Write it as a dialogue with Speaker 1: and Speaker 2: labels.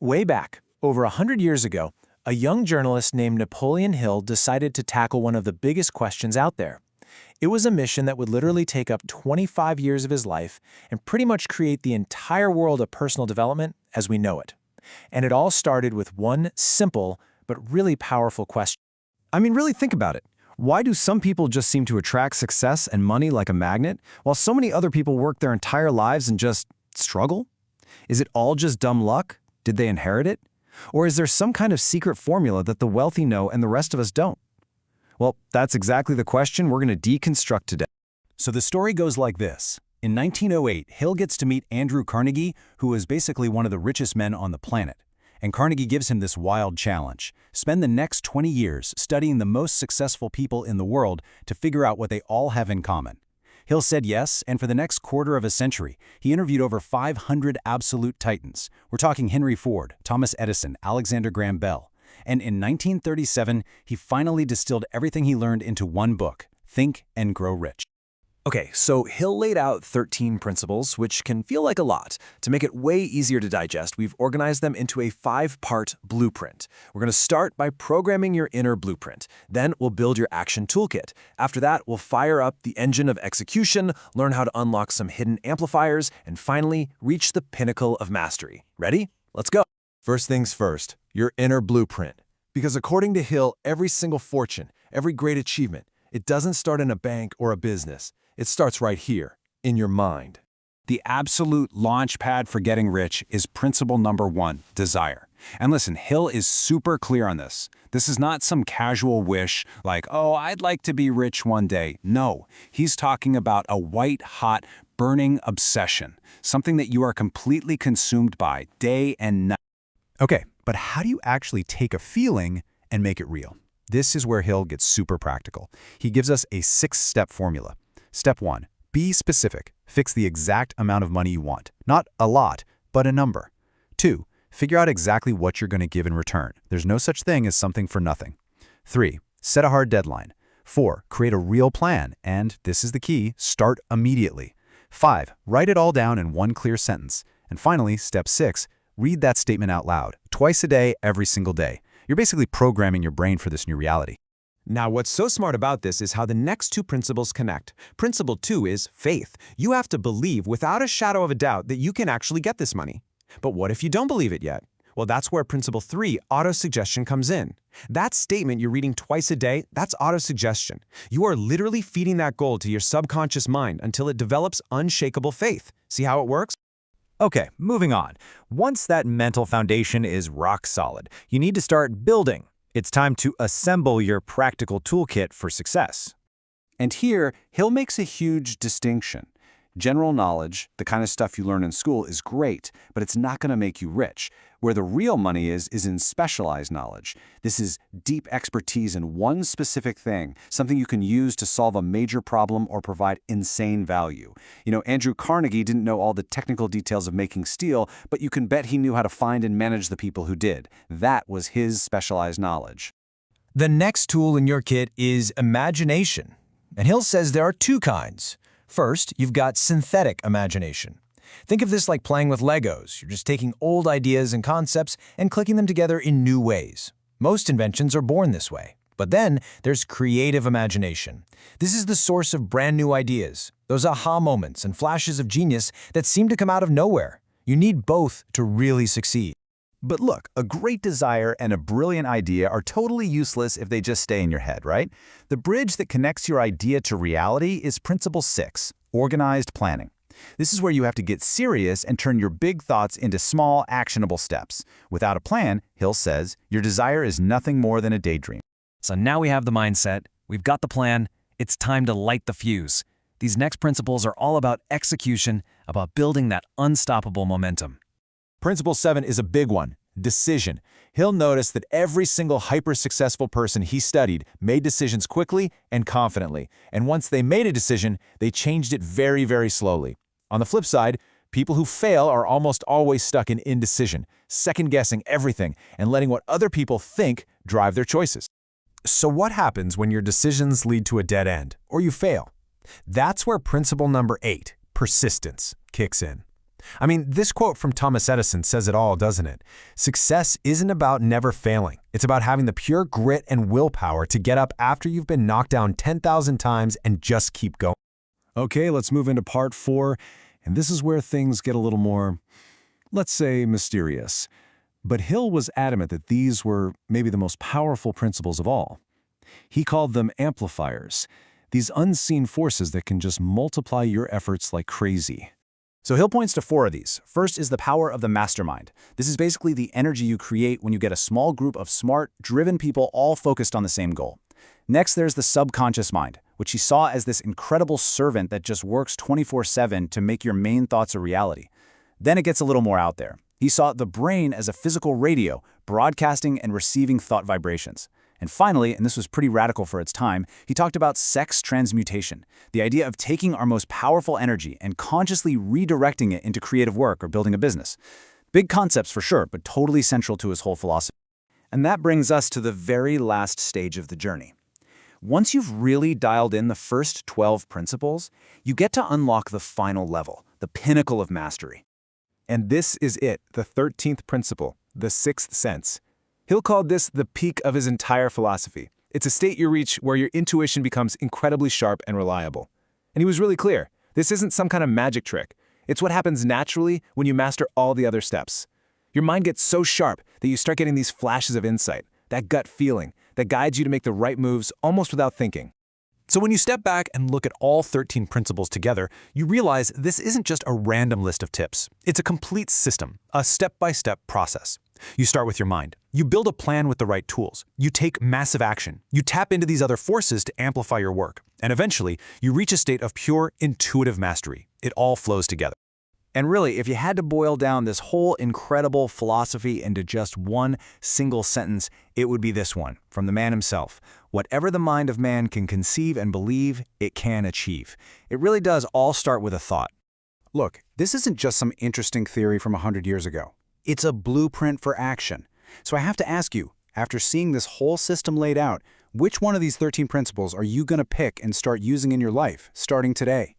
Speaker 1: Way back, over 100 years ago, a young journalist named Napoleon Hill decided to tackle one of the biggest questions out there. It was a mission that would literally take up 25 years of his life and pretty much create the entire world of personal development as we know it. And it all started with one simple but really powerful question.
Speaker 2: I mean, really think about it. Why do some people just seem to attract success and money like a magnet, while so many other people work their entire lives and just struggle? Is it all just dumb luck? Did they inherit it? Or is there some kind of secret formula that the wealthy know and the rest of us don't? Well, that's exactly the question we're going to deconstruct today.
Speaker 3: So the story goes like this. In 1908, Hill gets to meet Andrew Carnegie, who is basically one of the richest men on the planet. And Carnegie gives him this wild challenge. Spend the next 20 years studying the most successful people in the world to figure out what they all have in common. Hill said yes, and for the next quarter of a century, he interviewed over 500 absolute titans. We're talking Henry Ford, Thomas Edison, Alexander Graham Bell. And in 1937, he finally distilled everything he learned into one book, Think and Grow Rich.
Speaker 1: Okay, so Hill laid out 13 principles, which can feel like a lot. To make it way easier to digest, we've organized them into a 5-part blueprint. We're going to start by programming your inner blueprint. Then we'll build your action toolkit. After that, we'll fire up the engine of execution, learn how to unlock some hidden amplifiers, and finally, reach the pinnacle of mastery. Ready? Let's go.
Speaker 4: First things first, your inner blueprint. Because according to Hill, every single fortune, every great achievement, it doesn't start in a bank or a business. It starts right here, in your mind.
Speaker 3: The absolute launch pad for getting rich is principle number 1, desire. And listen, Hill is super clear on this. This is not some casual wish like, oh, I'd like to be rich one day. No, he's talking about a white-hot, burning obsession, something that you are completely consumed by day and night.
Speaker 5: Okay, but how do you actually take a feeling and make it real? This is where Hill gets super practical. He gives us a 6-step formula. Step 1, be specific. Fix the exact amount of money you want. Not a lot, but a number. 2, figure out exactly what you're going to give in return. There's no such thing as something for nothing. 3, set a hard deadline. 4, create a real plan, and this is the key, start immediately. 5, write it all down in one clear sentence. And finally, step 6, read that statement out loud, twice a day, every single day. You're basically programming your brain for this new reality.
Speaker 6: Now, what's so smart about this is how the next 2 principles connect. Principle 2 is faith. You have to believe without a shadow of a doubt that you can actually get this money. But what if you don't believe it yet? Well, that's where principle 3, autosuggestion, comes in. That statement you're reading twice a day, that's autosuggestion. You are literally feeding that goal to your subconscious mind until it develops unshakable faith. See how it works?
Speaker 2: Okay, moving on. Once that mental foundation is rock solid, you need to start building. It's time to assemble your practical toolkit for success.
Speaker 3: And here, Hill makes a huge distinction. General knowledge, the kind of stuff you learn in school, is great, but it's not going to make you rich. Where the real money is in specialized knowledge. This is deep expertise in one specific thing, something you can use to solve a major problem or provide insane value. You know, Andrew Carnegie didn't know all the technical details of making steel, but you can bet he knew how to find and manage the people who did. That was his specialized knowledge.
Speaker 1: The next tool in your kit is imagination. And Hill says there are 2 kinds. First, you've got synthetic imagination. Think of this like playing with Legos. You're just taking old ideas and concepts and clicking them together in new ways. Most inventions are born this way. But then there's creative imagination. This is the source of brand new ideas, those aha moments and flashes of genius that seem to come out of nowhere. You need both to really succeed.
Speaker 5: But look, a great desire and a brilliant idea are totally useless if they just stay in your head, right? The bridge that connects your idea to reality is principle 6, organized planning. This is where you have to get serious and turn your big thoughts into small, actionable steps. Without a plan, Hill says, your desire is nothing more than a daydream.
Speaker 7: So now we have the mindset, we've got the plan, it's time to light the fuse. These next principles are all about execution, about building that unstoppable momentum.
Speaker 4: Principle 7 is a big one, decision. Hill noticed that every single hyper-successful person he studied made decisions quickly and confidently. And once they made a decision, they changed it very, very slowly. On the flip side, people who fail are almost always stuck in indecision, second-guessing everything and letting what other people think drive their choices.
Speaker 1: So what happens when your decisions lead to a dead end, or you fail? That's where principle number 8, persistence, kicks in.
Speaker 4: I mean, this quote from Thomas Edison says it all, doesn't it? Success isn't about never failing. It's about having the pure grit and willpower to get up after you've been knocked down 10,000 times and just keep going.
Speaker 2: Okay, let's move into part 4, and this is where things get a little more, let's say, mysterious. But Hill was adamant that these were maybe the most powerful principles of all. He called them amplifiers, these unseen forces that can just multiply your efforts like crazy.
Speaker 3: So Hill points to 4 of these. First is the power of the mastermind. This is basically the energy you create when you get a small group of smart, driven people all focused on the same goal. Next, there's the subconscious mind, which he saw as this incredible servant that just works 24/7 to make your main thoughts a reality. Then it gets a little more out there. He saw the brain as a physical radio, broadcasting and receiving thought vibrations. And finally, and this was pretty radical for its time, he talked about sex transmutation, the idea of taking our most powerful energy and consciously redirecting it into creative work or building a business. Big concepts for sure, but totally central to his whole philosophy. And that brings us to the very last stage of the journey. Once you've really dialed in the first 12 principles, you get to unlock the final level, the pinnacle of mastery.
Speaker 4: And this is it, the 13th principle, the sixth sense. Hill called this the peak of his entire philosophy. It's a state you reach where your intuition becomes incredibly sharp and reliable. And he was really clear. This isn't some kind of magic trick. It's what happens naturally when you master all the other steps. Your mind gets so sharp that you start getting these flashes of insight, that gut feeling that guides you to make the right moves almost without thinking. So when you step back and look at all 13 principles together, you realize this isn't just a random list of tips. It's a complete system, a step-by-step process. You start with your mind. You build a plan with the right tools. You take massive action. You tap into these other forces to amplify your work. And eventually, you reach a state of pure intuitive mastery. It all flows together.
Speaker 2: And really, if you had to boil down this whole incredible philosophy into just one single sentence, it would be this one, from the man himself. Whatever the mind of man can conceive and believe, it can achieve. It really does all start with a thought.
Speaker 5: Look, this isn't just some interesting theory from 100 years ago. It's a blueprint for action. So I have to ask you, after seeing this whole system laid out, which one of these 13 principles are you going to pick and start using in your life, starting today?